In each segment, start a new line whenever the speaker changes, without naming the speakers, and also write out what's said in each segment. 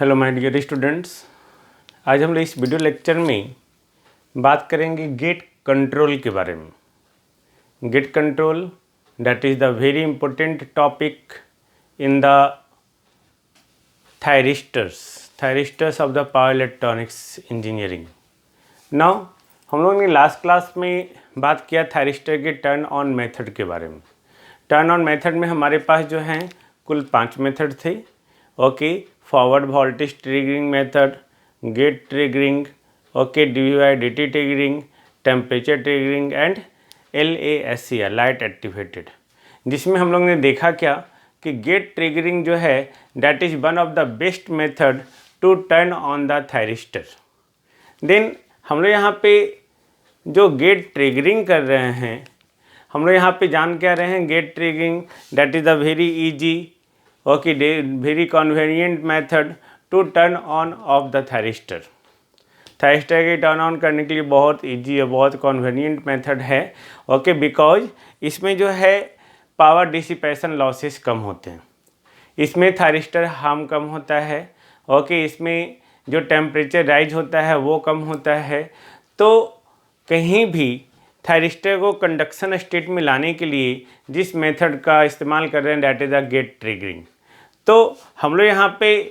Hello my dear students, आज हम लोग इस वीडियो लेक्चर में बात करेंगे गेट कंट्रोल के बारे में। Gate control that is the very important topic in the thyristors of the power electronics engineering. Now हम लोगों ने लास्ट क्लास में बात किया थायरिस्टर के टर्न ऑन मेथड के बारे में। टर्न ऑन मेथड में हमारे पास जो हैं कुल 5 मेथड थे। Okay, forward voltage triggering method, gate triggering, okay, डी/dt triggering, temperature triggering and LASCR light activated. जिसमें हम लोग ने देखा क्या कि गेट ट्रिगरिंग जो है that is one of the best method to turn on the thyristor. Then हम लोग यहाँ पे जो गेट ट्रिगरिंग कर रहे हैं, हम लोग यहाँ पे जान क्या रहे हैं, gate triggering that is the very easy okay very convenient method to turn on off the thyristor. Thyristor के टर्न ऑन करने के लिए बहुत इजी है, बहुत कन्वीनियंट मेथड है। ओके, बिकॉज इसमें जो है पावर डिसिपेशन लॉसेस कम होते हैं, इसमें थायरिस्टर हार्म कम होता है। ओके, इसमें जो टेम्परेचर राइज होता है वो कम होता है। तो कहीं भी थायरिस्टर को कंडक्शन स्टेट में लाने के लिए जिस मेथड का इस्तेमाल कर रहे हैं that is the gate triggering. तो हम लोग यहाँ पे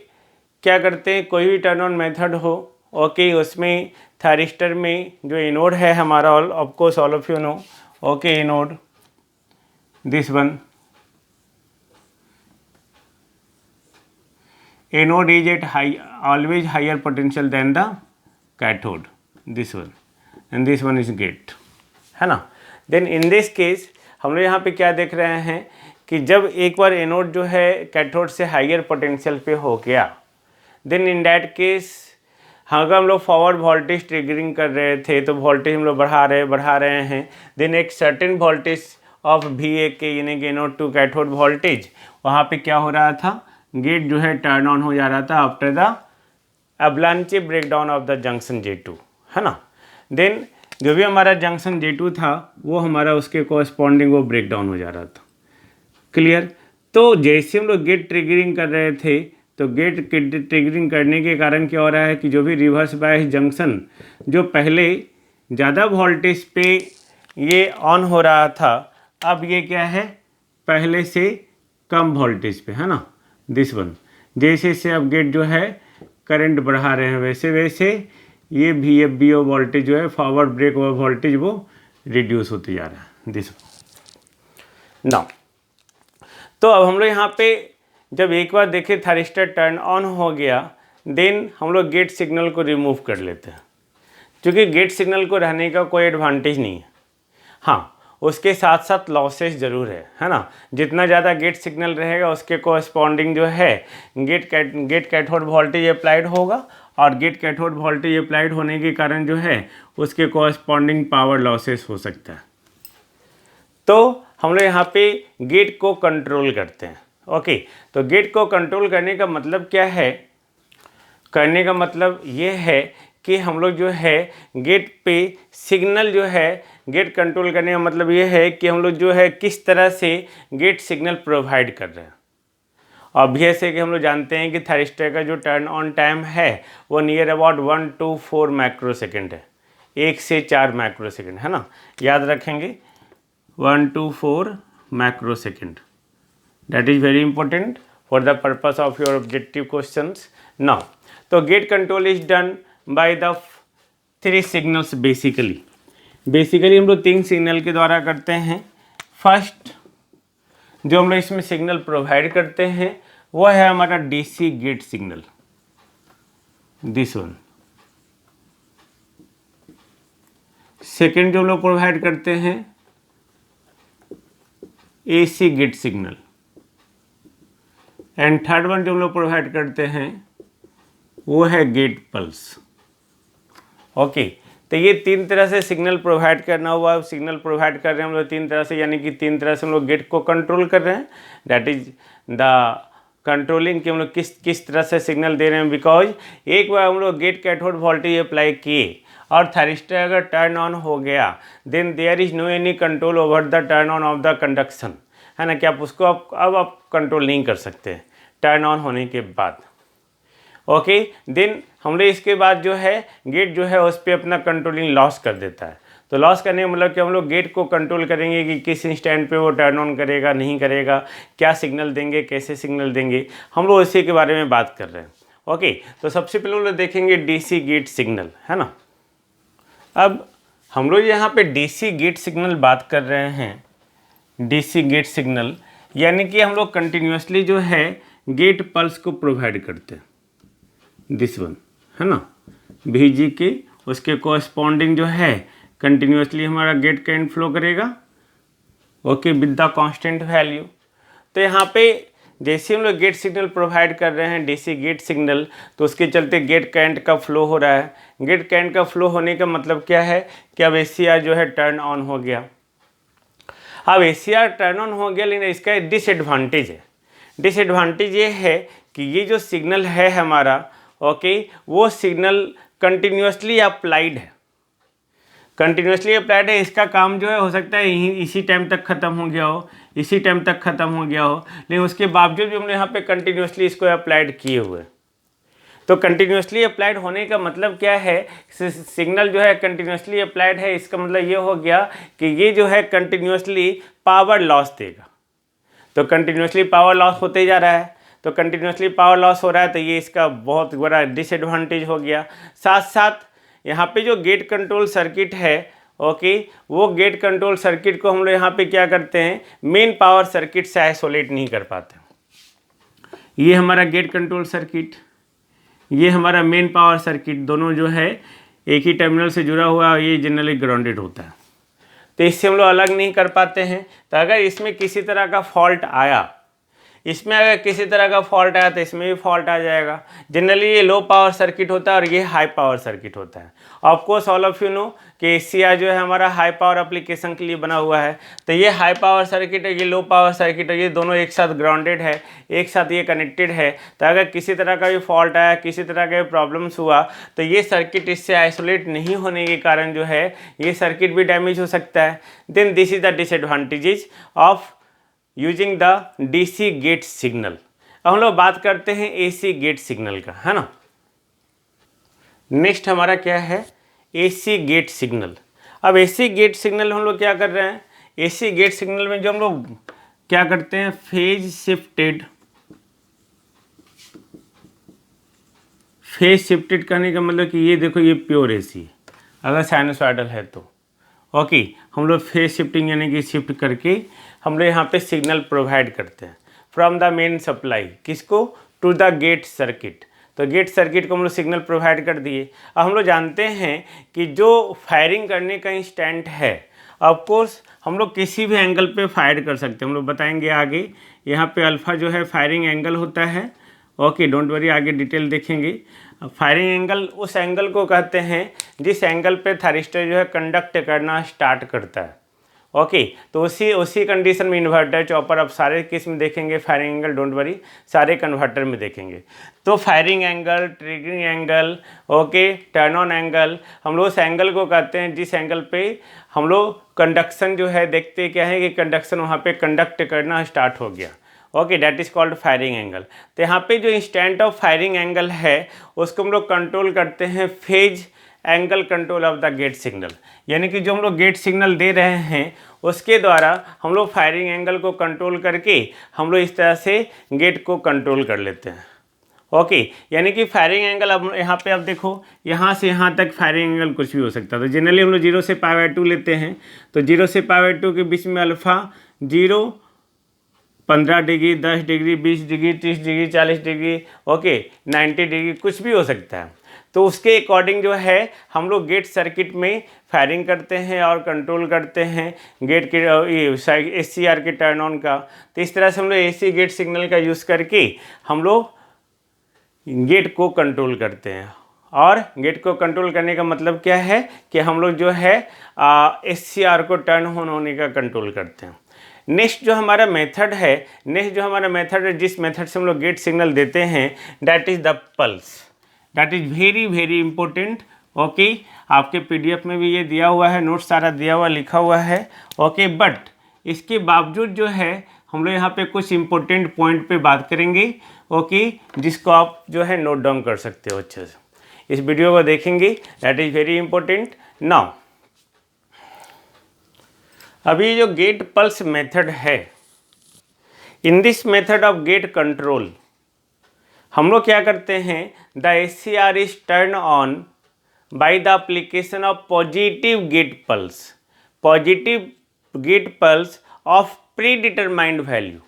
क्या करते हैं, कोई भी टर्न ऑन मेथड हो, ओके, उसमें थायरिस्टर में जो एनोड है हमारा, of course all of you know, okay, anode this one, anode is at always higher potential than the cathode, this one, and this one is gate, है ना। Then in this case हम लोग यहाँ पे क्या देख रहे हैं कि जब एक बार एनोड जो है कैथोड से हायर पोटेंशियल पे हो गया, देन इन दैट केस अगर हम लोग फॉरवर्ड वोल्टेज ट्रिगरिंग कर रहे थे तो वोल्टेज हम लोग बढ़ा रहे हैं। देन एक सर्टेन वोल्टेज ऑफ VA के यानी कि एनोड टू कैथोड वोल्टेज, वहाँ पे क्या हो रहा था, गेट जो है टर्न ऑन हो जा रहा था after the avalanche breakdown of the junction J2, है ना। देन जो भी हमारा जंक्शन J2 था वो हमारा उसके कोरस्पॉन्डिंग वो ब्रेक डाउन हो जा रहा था। क्लियर। तो जैसे हम लोग गेट ट्रिगरिंग कर रहे थे तो गेट ट्रिगरिंग करने के कारण क्या हो रहा है कि जो भी रिवर्स बायस जंक्शन जो पहले ज़्यादा वोल्टेज पे ये ऑन हो रहा था, अब ये क्या है, पहले से कम वोल्टेज पे, है ना, दिस वन। जैसे जैसे अब गेट जो है करंट बढ़ा रहे हैं वैसे वैसे ये VFBO वोल्टेज जो है फॉरवर्ड ब्रेक ओवर वोल्टेज वो रिड्यूस होते जा रहा है, दिस नाउ। तो अब हम लोग यहाँ पे जब एक बार देखें थायरिस्टर टर्न ऑन हो गया, देन हम लोग गेट सिग्नल को रिमूव कर लेते हैं, क्योंकि गेट सिग्नल को रहने का कोई एडवांटेज नहीं है। हाँ, उसके साथ साथ लॉसेस ज़रूर है ना। जितना ज़्यादा गेट सिग्नल रहेगा उसके कोरस्पॉन्डिंग जो है गेट कैथोड वोल्टेज अप्लाइड होगा, और गेट कैथोड वोल्टेज अप्लाइड होने के कारण जो है उसके कोरस्पॉन्डिंग पावर लॉसेस हो सकता है। तो हम लोग यहाँ पे गेट को कंट्रोल करते हैं। ओके, तो गेट को कंट्रोल करने का मतलब क्या है, करने का मतलब ये है कि हम लोग जो है गेट पे सिग्नल जो है, गेट कंट्रोल करने का मतलब ये है कि हम लोग जो है किस तरह से गेट सिग्नल प्रोवाइड कर रहे हैं। ऑब्वियस है कि हम लोग जानते हैं कि थायरिस्टर का जो टर्न ऑन टाइम है वो नियर अबाउट 1 to 4 माइक्रोसेकेंड है, 1 से 4 माइक्रोसेकेंड, है ना, याद रखेंगे 1 to 4 microsecond. That is very important for the purpose of your objective questions. Now तो gate control is done by the 3 signals. Basically हम लोग 3 सिग्नल के द्वारा करते हैं। फर्स्ट जो हम लोग इसमें सिग्नल प्रोवाइड करते हैं वो है हमारा DC gate signal, this one. Second जो हम लोग प्रोवाइड करते हैं AC gate signal, and third one जो हम लोग प्रोवाइड करते हैं वो है गेट पल्स। ओके, तो ये 3 तरह से सिग्नल प्रोवाइड करना हुआ, सिग्नल प्रोवाइड कर रहे हैं हम लोग 3 तरह से, यानी कि 3 तरह से हम लोग गेट को कंट्रोल कर रहे हैं। दैट इज द कंट्रोलिंग कि हम लोग किस तरह से सिग्नल दे रहे हैं। बिकॉज एक बार हम लोग गेट कैथोड वोल्टेज अप्लाई किए और थायरिस्टर अगर टर्न ऑन हो गया, then there is no any control over the turn on off the conduction, है ना, कि आप उसको अब आप कंट्रोल नहीं कर सकते टर्न ऑन होने के बाद। ओके। देन हम लोग इसके बाद जो है गेट जो है उस पर अपना कंट्रोलिंग लॉस कर देता है। तो लॉस करने का मतलब कि हम लोग गेट को कंट्रोल करेंगे कि किस इंस्टेंट पे वो टर्न ऑन करेगा नहीं करेगा, क्या सिग्नल देंगे, कैसे सिग्नल देंगे, हम लोग इसी के बारे में बात कर रहे हैं। ओके, तो सबसे पहले हम लोग देखेंगे डीसी गेट सिग्नल, है ना। अब हम लोग यहाँ पे डीसी गेट सिग्नल बात कर रहे हैं। डीसी गेट सिग्नल यानी कि हम लोग कंटिन्यूसली जो है गेट पल्स को प्रोवाइड करते हैं, दिस वन, है ना, VG के उसके कोरस्पॉन्डिंग जो है कंटिन्यूसली हमारा गेट करंट फ्लो करेगा, okay, with the constant value. तो यहाँ पे जैसे हम लोग गेट सिग्नल प्रोवाइड कर रहे हैं डीसी गेट सिग्नल, तो उसके चलते गेट करंट का फ्लो हो रहा है। गेट करंट का फ्लो होने का मतलब क्या है कि अब ACR जो है टर्न ऑन हो गया। अब ACR टर्न ऑन हो गया, लेकिन इसका डिसएडवांटेज है। डिसएडवांटेज ये है कि ये जो सिग्नल है हमारा, ओके, वो सिग्नल कंटिन्यूसली अप्लाइड है। कंटिन्यूसली अप्लाइड है, इसका काम जो है हो सकता है यहीं इसी टाइम तक ख़त्म हो गया हो, इसी टाइम तक ख़त्म हो गया हो, लेकिन उसके बावजूद भी हमने यहाँ पे कंटिन्यूसली इसको अप्लाइड किए हुए। तो कंटिन्यूसली अप्लाइड होने का मतलब क्या है, सिग्नल जो है कंटिन्यूसली अप्लाइड है, इसका मतलब ये हो गया कि ये जो है कंटिन्यूसली पावर लॉस देगा। तो कंटिन्यूसली पावर लॉस होते जा रहा है, तो कंटिन्यूसली पावर लॉस हो रहा है, तो ये इसका बहुत बड़ा डिसएडवांटेज हो गया। साथ साथ यहाँ पे जो गेट कंट्रोल सर्किट है, ओके, वो गेट कंट्रोल सर्किट को हम लोग यहाँ पे क्या करते हैं, मेन पावर सर्किट से आइसोलेट नहीं कर पाते। ये हमारा गेट कंट्रोल सर्किट, ये हमारा मेन पावर सर्किट, दोनों जो है एक ही टर्मिनल से जुड़ा हुआ है, ये जनरली ग्राउंडेड होता है, तो इससे हम लोग अलग नहीं कर पाते हैं। तो अगर इसमें किसी तरह का फॉल्ट आया, इसमें अगर किसी तरह का फॉल्ट आया तो इसमें भी फॉल्ट आ जाएगा। जनरली ये लो पावर सर्किट होता है और ये हाई पावर सर्किट होता है। Of course all of you no कि ACR जो है हमारा हाई पावर एप्लीकेशन के लिए बना हुआ है। तो ये हाई पावर सर्किट है, ये लो पावर सर्किट है, ये दोनों एक साथ ग्राउंडेड है, एक साथ ये कनेक्टेड है। तो अगर किसी तरह का भी फॉल्ट आया, किसी तरह का प्रॉब्लम्स हुआ, तो ये सर्किट इससे आइसोलेट नहीं होने के कारण जो है ये सर्किट भी डैमेज हो सकता है। Then this is the disadvantages of using the DC gate signal. अब हम लोग बात करते हैं AC गेट सिग्नल का, है ना। नेक्स्ट हमारा क्या है, AC गेट सिग्नल। अब AC गेट सिग्नल हम लोग क्या कर रहे हैं, AC गेट सिग्नल में जो हम लोग क्या करते हैं, फेज शिफ्टेड करने का मतलब कि ये देखो ये प्योर AC अगर साइनसॉइडल है तो, ओके, हम लोग फेज शिफ्टिंग यानी कि शिफ्ट करके हम लोग यहाँ पे सिग्नल प्रोवाइड करते हैं फ्रॉम द मेन सप्लाई, किसको, टू द गेट सर्किट। तो गेट सर्किट को हम लोग सिग्नल प्रोवाइड कर दिए। अब हम लोग जानते हैं कि जो फायरिंग करने का इंस्टेंट है, ऑफ कोर्स हम लोग किसी भी एंगल पे फायर कर सकते हैं, हम लोग बताएंगे आगे। यहाँ पे अल्फ़ा जो है फायरिंग एंगल होता है, ओके, डोंट वरी, आगे डिटेल देखेंगे। फायरिंग एंगल उस एंगल को कहते हैं जिस एंगल पे थारिस्टर जो है कंडक्ट करना स्टार्ट करता है, ओके। तो उसी कंडीशन में इन्वर्टर, चॉपर, अब सारे किस्म देखेंगे फायरिंग एंगल, डोंट वरी, सारे कन्वर्टर में देखेंगे। तो firing angle, triggering angle, okay, turn on angle, हम लोग उस एंगल को कहते हैं जिस एंगल पे हम लोग कंडक्शन जो है देखते क्या है कि कंडक्शन वहाँ पे कंडक्ट करना स्टार्ट हो गया, okay, that is called firing angle. तो यहाँ पे जो इंस्टेंट ऑफ फायरिंग एंगल है उसको हम लोग कंट्रोल करते हैं phase angle control of the gate signal, यानी कि जो हम लोग गेट सिग्नल दे रहे हैं उसके द्वारा हम लोग फायरिंग एंगल को कंट्रोल करके हम लोग इस तरह से गेट को कंट्रोल कर लेते हैं, ओके। यानी कि फायरिंग एंगल, अब यहाँ पे आप देखो यहाँ से यहाँ तक फायरिंग एंगल कुछ भी हो सकता है। तो जनरली हम लोग 0 से π/2 लेते हैं, तो 0 से π/2 के बीच में alpha 0, 15 degree, 10 degree, 20 degree, 30 degree, 40 degree, okay, 90 degree, कुछ भी हो सकता है। तो उसके अकॉर्डिंग जो है हम लोग गेट सर्किट में फायरिंग करते हैं और कंट्रोल करते हैं गेट के ACR के टर्न ऑन का। तो इस तरह से हम लोग AC गेट सिग्नल का यूज़ करके हम लोग गेट को कंट्रोल करते हैं। और गेट को कंट्रोल करने का मतलब क्या है कि हम लोग जो है ACR को टर्न ऑन होने का कंट्रोल करते हैं। नेक्स्ट जो हमारा मेथड है, जिस मेथड से हम लोग गेट सिग्नल देते हैं, that is the pulse. That is very very important, okay. आपके PDF में भी ये दिया हुआ है, नोट्स सारा दिया हुआ लिखा हुआ है, ओके। बट इसके बावजूद जो है हम लोग यहाँ पे कुछ इम्पोर्टेंट पॉइंट पे बात करेंगे, ओके, जिसको आप जो है नोट डाउन कर सकते हो अच्छे से। इस वीडियो को देखेंगे, that is very important. Now अभी जो गेट पल्स मेथड है, in this method of gate control हम लोग क्या करते हैं, the SCR is turn on by the application of positive gate pulse, positive gate pulse of predetermined value,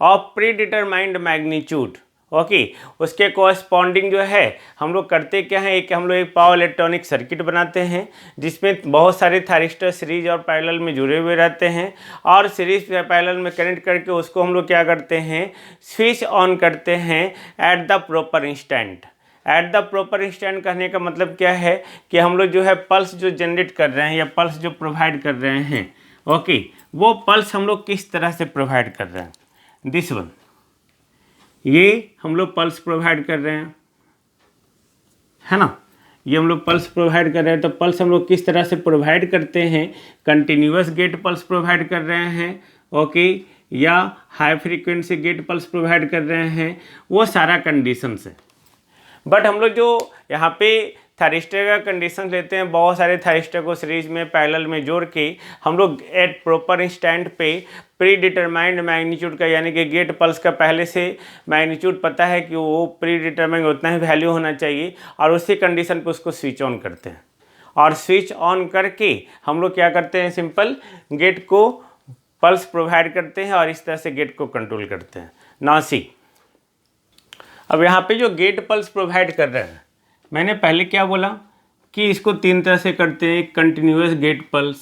of predetermined magnitude, okay. उसके corresponding जो है हम लोग करते क्या है, एक हम लोग एक पावर इलेक्ट्रॉनिक सर्किट बनाते हैं जिसमें बहुत सारे थायरिस्टर सीरीज और पैरेलल में जुड़े हुए रहते हैं, और सीरीज पैरेलल में कनेक्ट करके उसको हम लोग क्या करते हैं, स्विच ऑन करते हैं at the proper instant. At the proper instant कहने का मतलब क्या है कि हम लोग जो है पल्स जो जनरेट कर रहे हैं या पल्स जो प्रोवाइड कर रहे हैं, ओके, वो पल्स हम लोग किस तरह से प्रोवाइड कर रहे हैं। दिस वन, ये हम लोग पल्स प्रोवाइड कर रहे हैं, है ना, ये हम लोग पल्स प्रोवाइड कर रहे हैं। तो पल्स हम लोग किस तरह से प्रोवाइड करते हैं, कंटिन्यूअस गेट पल्स प्रोवाइड कर रहे हैं, ओके, या high frequency gate pulse provide कर रहे हैं, वो सारा कंडीशन है। बट हम लोग जो यहाँ पे थायरिस्टर का कंडीशन लेते हैं, बहुत सारे थायरिस्टर को सीरीज में पैरेलल में जोड़ के हम लोग एट प्रॉपर इंस्टेंट पे प्री डिटरमाइंड मैग्नीट्यूड का, यानी कि गेट पल्स का पहले से मैग्नीट्यूड पता है कि वो प्री डिटरमाइंड उतना ही वैल्यू होना चाहिए, और उसी कंडीशन पे उसको स्विच ऑन करते हैं। और स्विच ऑन करके हम लोग क्या करते हैं, सिंपल गेट को पल्स प्रोवाइड करते हैं और इस तरह से गेट को कंट्रोल करते हैं। नाउ सी, अब यहाँ पे जो गेट पल्स प्रोवाइड कर रहे हैं, मैंने पहले क्या बोला कि इसको तीन तरह से करते हैं। कंटिन्यूअस गेट पल्स,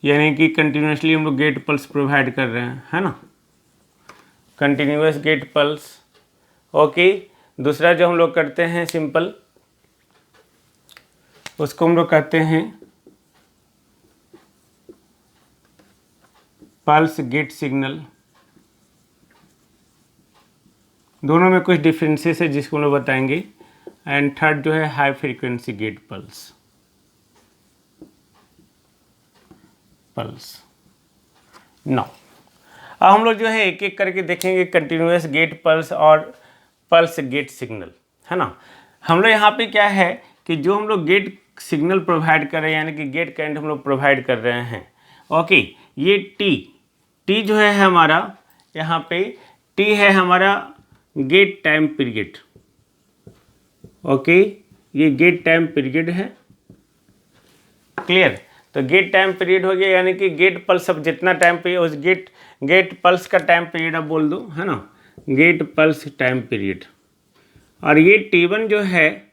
यानी कि कंटिन्यूसली हम लोग गेट पल्स प्रोवाइड कर रहे हैं, है ना, कंटिन्यूअस गेट पल्स, ओके। दूसरा जो हम लोग करते हैं सिंपल, उसको हम लोग कहते हैं पल्स गेट सिग्नल। दोनों में कुछ डिफरेंसेस है जिसको हम लोग बताएंगे। एंड थर्ड जो है high frequency gate pulse, no. अब हम लोग जो है एक एक करके देखेंगे कंटिन्यूअस गेट पल्स और पल्स गेट सिग्नल, है ना। हम लोग यहाँ पे क्या है कि जो हम लोग गेट सिग्नल प्रोवाइड कर रहे हैं, यानी कि गेट करंट हम लोग प्रोवाइड कर रहे हैं, ओके, ये टी जो है हमारा, यहाँ पे टी है हमारा गेट टाइम पीरियड, ओके, ये गेट टाइम पीरियड है, क्लियर। तो गेट टाइम पीरियड हो गया, यानी कि गेट पल्स अब जितना टाइम पे उस गेट पल्स का टाइम पीरियड अब बोल दो, है ना, गेट पल्स टाइम पीरियड। और ये T1 जो है,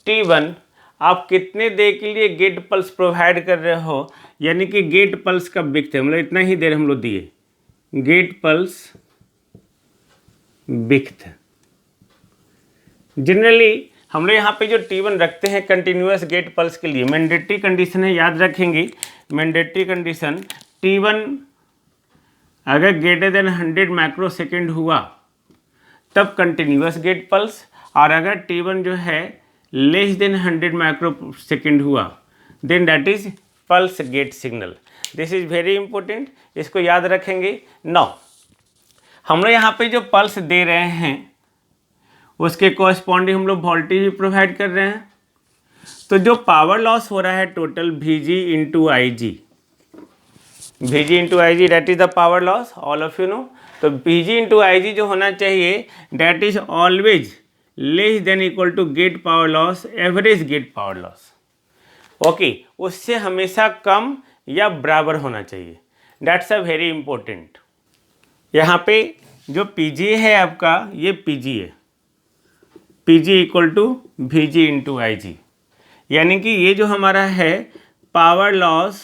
T1 आप कितने देर के लिए गेट पल्स प्रोवाइड कर रहे हो, यानी कि गेट पल्स का विड्थ है, मतलब इतना ही देर हम लोग दिए, गेट पल्स विड्थ। जनरली हम लोग यहाँ पे जो T1 रखते हैं कंटिन्यूअस गेट पल्स के लिए, मैंडेटरी कंडीशन है, याद रखेंगे मैंडेटरी कंडीशन, T1 अगर ग्रेटर देन 100 माइक्रो सेकेंड हुआ तब कंटिन्यूअस गेट पल्स, और अगर T1 जो है लेस देन 100 माइक्रो सेकेंड हुआ then that is pulse gate signal. This is very important, इसको याद रखेंगे। नाउ हम लोग यहाँ पे जो पल्स दे रहे हैं उसके कोरस्पॉन्डिंग हम लोग वोल्टेज भी प्रोवाइड कर रहे हैं। तो जो पावर लॉस हो रहा है total VG into IG, VG into IG that is the power loss, all of you know. तो VG इंटू IG जो होना चाहिए that is always less than equal to gate power loss, average gate power loss, okay, उससे हमेशा कम या बराबर होना चाहिए। That's a very important. यहाँ पे जो PG है आपका, ये PG है, PG equal to VG into IG, यानी कि ये जो हमारा है पावर लॉस,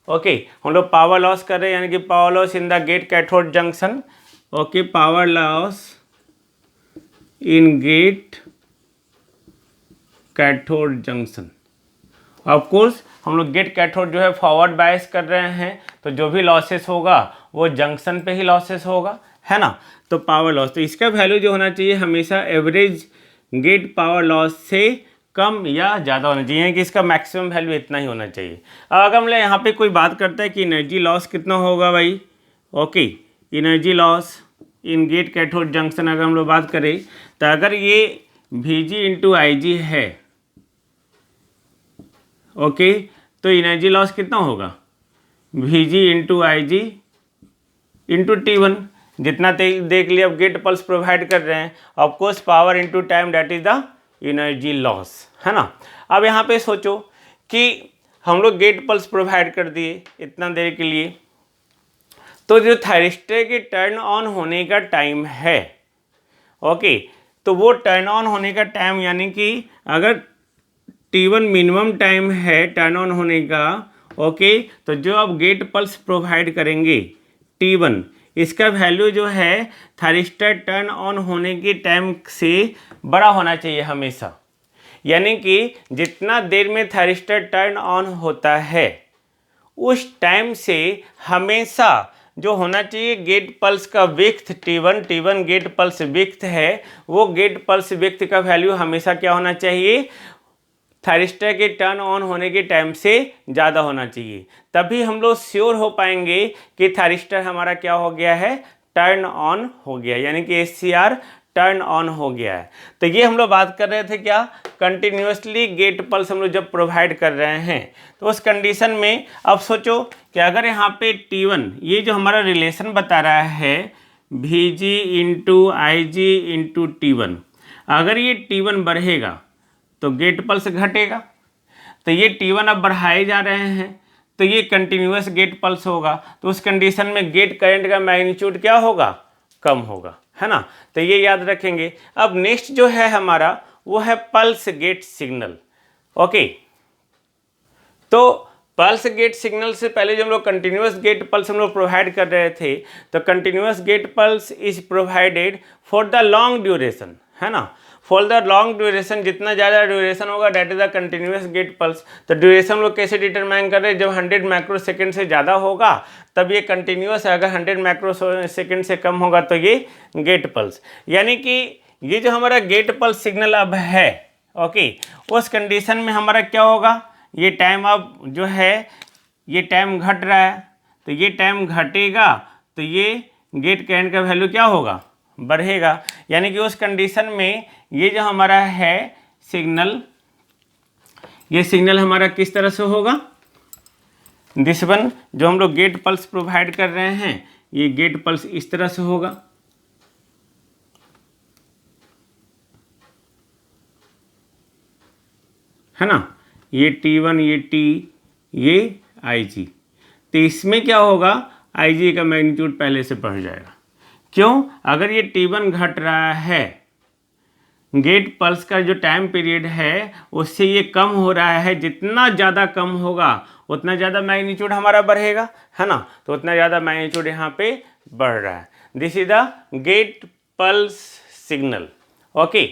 ओके, हम लोग पावर लॉस कर रहे हैं, यानी कि power loss in the gate cathode junction, okay, power loss in gate cathode junction. Of course हम लोग गेट कैथोड जो है फॉरवर्ड बायस कर रहे हैं, तो जो भी लॉसेस होगा वो जंक्शन पे ही लॉसेस होगा, है ना। तो पावर लॉस, तो इसका वैल्यू जो होना चाहिए हमेशा एवरेज गेट पावर लॉस से कम या ज़्यादा होना चाहिए, कि इसका मैक्सिमम वैल्यू इतना ही होना चाहिए। अब अगर हम यहाँ पे कोई बात करते हैं कि एनर्जी लॉस कितना होगा भाई, okay, energy loss in gate cathode junction अगर हम लोग बात करें, तो अगर ये Vg इंटू IG है, ओके, तो एनर्जी लॉस कितना होगा, Vg into IG into T1, जितना देख लिया, अब गेट पल्स प्रोवाइड कर रहे हैं, of course power into time, that is the energy loss, है ना। अब यहाँ पे सोचो कि हम लोग गेट पल्स प्रोवाइड कर दिए इतना देर के लिए, तो जो थायरिस्टर के टर्न ऑन होने का टाइम है, ओके, तो वो टर्न ऑन होने का टाइम, यानी कि अगर T1 मिनिमम टाइम है टर्न ऑन होने का, ओके, तो जो आप गेट पल्स प्रोवाइड करेंगे T1, इसका वैल्यू जो है थायरिस्टर टर्न ऑन होने के टाइम से बड़ा होना चाहिए हमेशा। यानी कि जितना देर में थायरिस्टर टर्न ऑन होता है उस टाइम से हमेशा जो होना चाहिए गेट पल्स का width T1 gate pulse width है, वो गेट पल्स विड्थ का वैल्यू हमेशा क्या होना चाहिए, थायरिस्टर के टर्न ऑन होने के टाइम से ज़्यादा होना चाहिए। तभी हम लोग श्योर हो पाएंगे कि थायरिस्टर हमारा क्या हो गया है, टर्न ऑन हो गया, यानी कि SCR टर्न ऑन हो गया है। तो ये हम लोग बात कर रहे थे क्या, कंटिन्यूसली गेट पल्स हम लोग जब प्रोवाइड कर रहे हैं, तो उस कंडीशन में अब सोचो कि अगर यहाँ पे T1, ये जो हमारा रिलेशन बता रहा है Vg into IG into T1, अगर ये T1 बढ़ेगा तो गेट पल्स घटेगा, तो ये T1 अब बढ़ाए जा रहे हैं, तो ये कंटिन्यूस गेट पल्स होगा, तो उस कंडीशन में गेट करंट का मैग्नीट्यूड क्या होगा, कम होगा, है ना। तो ये याद रखेंगे। अब नेक्स्ट जो है हमारा वो है पल्स गेट सिग्नल, ओके। तो पल्स गेट सिग्नल से पहले जो हम लोग कंटिन्यूस गेट पल्स हम लोग प्रोवाइड कर रहे थे, तो continuous gate pulse is provided for the long duration, है ना, फॉर द लॉन्ग ड्यूरेशन, जितना ज़्यादा ड्यूरेशन होगा that is the continuous gate pulse. तो ड्यूरेशन हम लोग कैसे डिटरमाइन कर रहे हैं, जब 100 माइक्रो सेकेंड से ज़्यादा होगा तब ये कंटिन्यूस है, अगर 100 माइक्रो सेकेंड से कम होगा तो ये गेट पल्स। यानी कि ये जो हमारा गेट पल्स सिग्नल अब है, ओके, उस कंडीशन में हमारा क्या होगा, ये टाइम अब जो है ये टाइम घट रहा है, तो ये टाइम घटेगा तो ये गेट करंट का वैल्यू क्या होगा, बढ़ेगा। यानी कि उस कंडीशन में ये जो हमारा है सिग्नल, ये सिग्नल हमारा किस तरह से होगा, दिस वन, जो हम लोग गेट पल्स प्रोवाइड कर रहे हैं, ये गेट पल्स इस तरह से होगा, है ना, ये T1, ये T, ये IG। तो इसमें क्या होगा, IG का मैग्नीट्यूड पहले से बढ़ जाएगा। क्यों, अगर ये T1 घट रहा है, गेट पल्स का जो टाइम पीरियड है उससे ये कम हो रहा है, जितना ज़्यादा कम होगा उतना ज़्यादा मैग्नीट्यूड हमारा बढ़ेगा, है ना, तो उतना ज़्यादा मैग्नीट्यूड यहाँ पे बढ़ रहा है। This is the gate pulse signal, okay.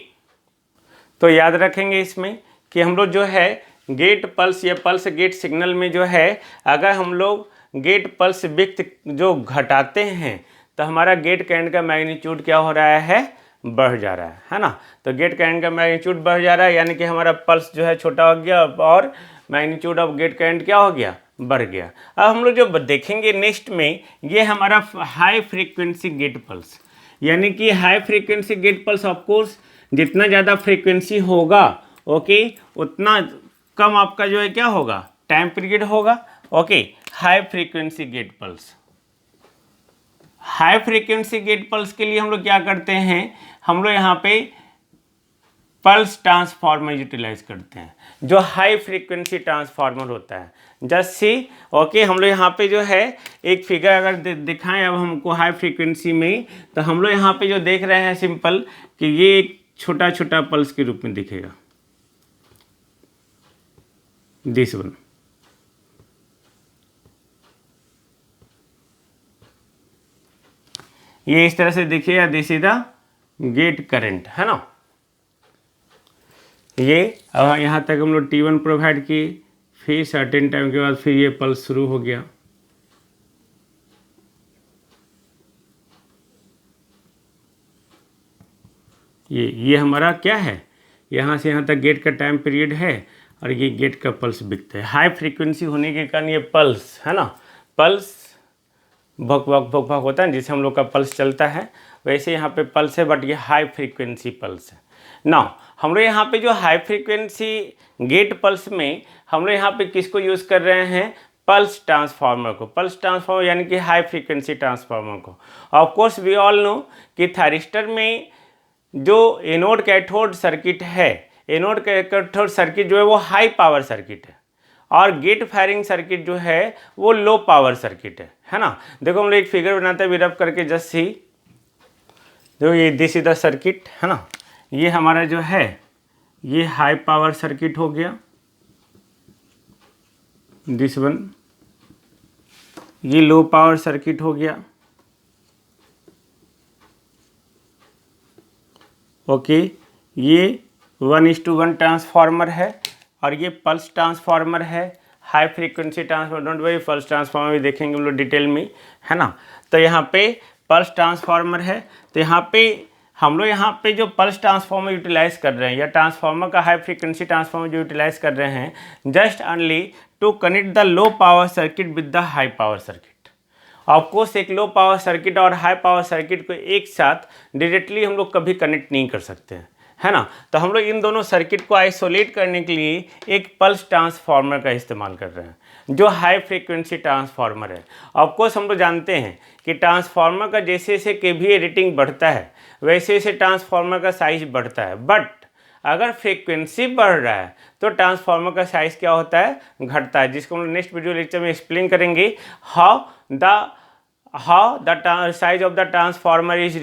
तो याद रखेंगे इसमें कि हम लोग जो है गेट पल्स या पल्स गेट सिग्नल में जो है, अगर हम लोग गेट पल्स विड्थ जो घटाते हैं तो हमारा गेट करंट का मैग्नीट्यूड क्या हो रहा है, बढ़ जा रहा है ना। तो गेट करंट का मैग्नीट्यूड बढ़ जा रहा है, यानी कि हमारा पल्स जो है छोटा हो गया और मैग्नीट्यूड ऑफ गेट करंट क्या हो गया, बढ़ गया। अब हम लोग जो देखेंगे नेक्स्ट में, ये हमारा हाई फ्रीक्वेंसी गेट पल्स, यानी कि high frequency gate pulse of course जितना ज़्यादा फ्रीक्वेंसी होगा, ओके, उतना कम आपका जो है क्या होगा, टाइम पीरियड होगा, okay. High frequency gate pulse, high frequency gate pulse के लिए हम लोग क्या करते हैं, हम लोग यहाँ पे पल्स ट्रांसफार्मर यूटिलाइज करते हैं, जो हाई फ्रीक्वेंसी ट्रांसफार्मर होता है। जस्ट सी, ओके, हम लोग यहाँ पे जो है एक फिगर अगर दिखाएं अब हमको हाई फ्रीक्वेंसी में, तो हम लोग यहाँ पे जो देख रहे हैं सिंपल कि ये एक छोटा छोटा पल्स के रूप में दिखेगा, दिस वन, ये इस तरह से दिखेगा, this is the gate current, है ना। ये अब यहाँ तक हम लोग T1 प्रोवाइड किए, फिर सर्टेन टाइम के बाद फिर ये पल्स शुरू हो गया, ये हमारा क्या है, यहाँ से यहाँ तक गेट का टाइम पीरियड है और ये गेट का पल्स बिकता है। हाई फ्रीक्वेंसी होने के कारण ये पल्स है ना, पल्स भक भक भक भक होता है जिससे हम लोग का पल्स चलता है, वैसे यहाँ पे पल्स है बट ये हाई फ्रीक्वेंसी पल्स है। नाउ हम लोग यहाँ पे जो हाई फ्रीक्वेंसी गेट पल्स में हम लोग यहाँ पे किसको यूज़ कर रहे हैं, पल्स ट्रांसफार्मर को। पल्स ट्रांसफार्मर यानी कि हाई फ्रीक्वेंसी ट्रांसफार्मर को। Of course we all know कि थायरिस्टर में जो एनोड कैथोड सर्किट है, एनोड कैथोड सर्किट जो है वो हाई पावर सर्किट है और गेट फायरिंग सर्किट जो है वो लो पावर सर्किट है ना। देखो हम लोग एक फिगर बनाते हैं रब करके, जस्ट सी, देखो ये दिस इज द सर्किट है ना, ये हमारा जो है ये हाई पावर सर्किट हो गया, दिस वन, ये लो पावर सर्किट हो गया, ओके। ये 1:1 ट्रांसफार्मर है और ये पल्स ट्रांसफार्मर है, high frequency transformer. Don't worry, pulse transformer भी देखेंगे हम लोग डिटेल में है ना। तो यहाँ पे पल्स ट्रांसफार्मर है, तो यहाँ पे हम लोग यहाँ पे जो पल्स ट्रांसफार्मर यूटिलाइज कर रहे हैं या ट्रांसफार्मर का हाई फ्रीक्वेंसी ट्रांसफार्मर जो यूटिलाइज कर रहे हैं, just only to connect the low power circuit with the high power circuit. Of course एक लो पावर सर्किट और हाई पावर सर्किट को एक साथ डायरेक्टली हम लोग कभी कनेक्ट नहीं कर सकते हैं, है ना। तो हम लोग इन दोनों सर्किट को आइसोलेट करने के लिए एक पल्स ट्रांसफार्मर का इस्तेमाल कर रहे हैं जो हाई फ्रीक्वेंसी ट्रांसफार्मर है। ऑफकोर्स हम लोग जानते हैं कि ट्रांसफार्मर का जैसे जैसे केवीए रेटिंग बढ़ता है वैसे वैसे ट्रांसफार्मर का साइज बढ़ता है, बट अगर फ्रीक्वेंसी बढ़ रहा है तो ट्रांसफार्मर का साइज क्या होता है, घटता है, जिसको हम लोग नेक्स्ट वीडियो लेक्चर में एक्सप्लेन करेंगे। How the size of the transformer is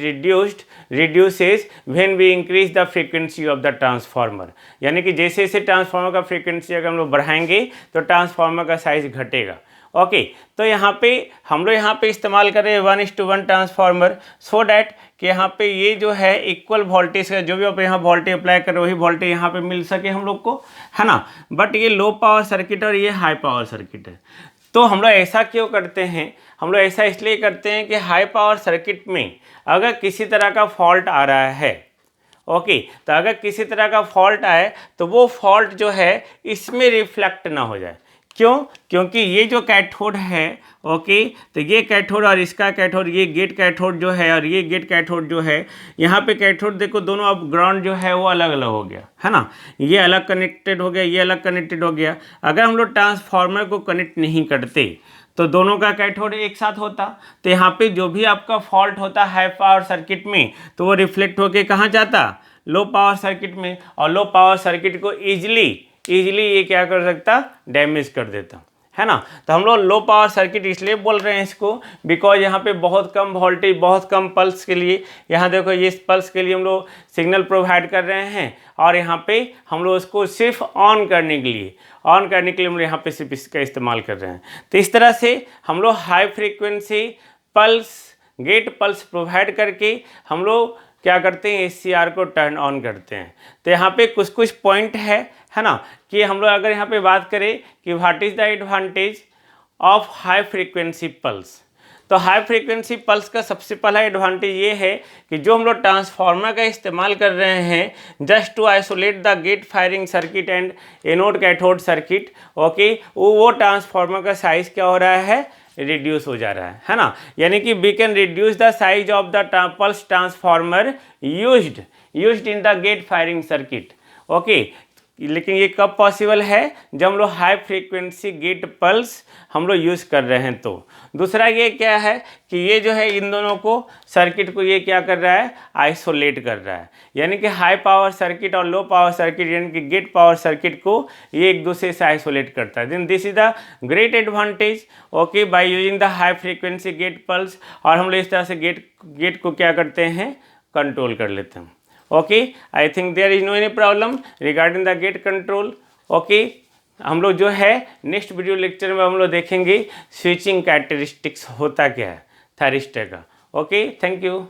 reduces when we increase the frequency of the transformer। यानी कि जैसे जैसे ट्रांसफार्मर का फ्रीक्वेंसी अगर हम लोग बढ़ाएंगे तो ट्रांसफार्मर का साइज घटेगा, ओके। तो यहाँ पे हम लोग यहाँ पे इस्तेमाल करें 1:1 ट्रांसफार्मर, सो डैट कि यहाँ पे ये जो है इक्वल वोल्टेज का जो भी आप यहाँ वोल्टेज अप्लाई करें वही वोल्टेज यहाँ पे मिल सके हम लोग को, है ना। बट ये लो पावर सर्किट और ये हाई पावर सर्किट है। तो हम लोग ऐसा क्यों करते हैं, हम लोग ऐसा इसलिए करते हैं कि हाई पावर सर्किट में अगर किसी तरह का फॉल्ट आ रहा है, ओके, तो अगर किसी तरह का फॉल्ट आए तो वो फॉल्ट जो है इसमें रिफ्लेक्ट ना हो जाए। क्यों? क्योंकि ये जो कैथोड है, ओके, तो ये कैथोड और इसका कैथोड, ये गेट कैथोड जो है और ये गेट कैथोड जो है, यहाँ पे कैथोड देखो दोनों अब ग्राउंड जो है वो अलग अलग हो गया, है ना। ये अलग कनेक्टेड हो गया, ये अलग कनेक्टेड हो गया। अगर हम लोग ट्रांसफार्मर को कनेक्ट नहीं करते तो दोनों का कैथोड एक साथ होता, तो यहाँ पे जो भी आपका फॉल्ट होता हाई पावर सर्किट में तो वो रिफ्लेक्ट होके कहाँ जाता, लो पावर सर्किट में, और लो पावर सर्किट को ईजिली ये क्या कर सकता, डैमेज कर देता, है ना। तो हम लोग लो पावर सर्किट इसलिए बोल रहे हैं इसको बिकॉज यहाँ पे बहुत कम वोल्टेज, बहुत कम पल्स के लिए, यहाँ देखो ये पल्स के लिए हम लोग सिग्नल प्रोवाइड कर रहे हैं और यहाँ पे हम लोग उसको सिर्फ ऑन करने के लिए हम लोग यहाँ पे सिर्फ इसका इस्तेमाल कर रहे हैं। तो इस तरह से हम लोग high frequency pulse, gate pulse provide करके हम लोग क्या करते हैं, SCR को टर्न ऑन करते हैं। तो यहाँ पे कुछ कुछ पॉइंट है ना, कि हम लोग अगर यहाँ पे बात करें कि what is the advantage of high frequency pulse, तो हाई फ्रीक्वेंसी पल्स का सबसे पहला एडवांटेज ये है कि जो हम लोग ट्रांसफार्मर का इस्तेमाल कर रहे हैं just to isolate the gate firing circuit and anode cathode circuit, okay, वो ट्रांसफार्मर का साइज क्या हो रहा है, रिड्यूस हो जा रहा है ना। यानी कि we can reduce the size of the pulse transformer used in the gate firing circuit, okay. लेकिन ये कब पॉसिबल है, जब हम लोग हाई फ्रीक्वेंसी गेट पल्स हम लोग यूज़ कर रहे हैं। तो दूसरा ये क्या है कि ये जो है इन दोनों को सर्किट को ये क्या कर रहा है, आइसोलेट कर रहा है। यानी कि हाई पावर सर्किट और लो पावर सर्किट यानी कि गेट पावर सर्किट को ये एक दूसरे से आइसोलेट करता है। Then this is the great advantage, okay, by using the high frequency gate pulse. और हम लोग इस तरह से गेट को क्या करते हैं, कंट्रोल कर लेते हैं। Okay, I think there is no any problem regarding the gate control, okay. हम लोग जो है नेक्स्ट वीडियो लेक्चर में हम लोग देखेंगे स्विचिंग कैरेक्टरिस्टिक्स होता क्या है थायरिस्टर का। Okay, thank you.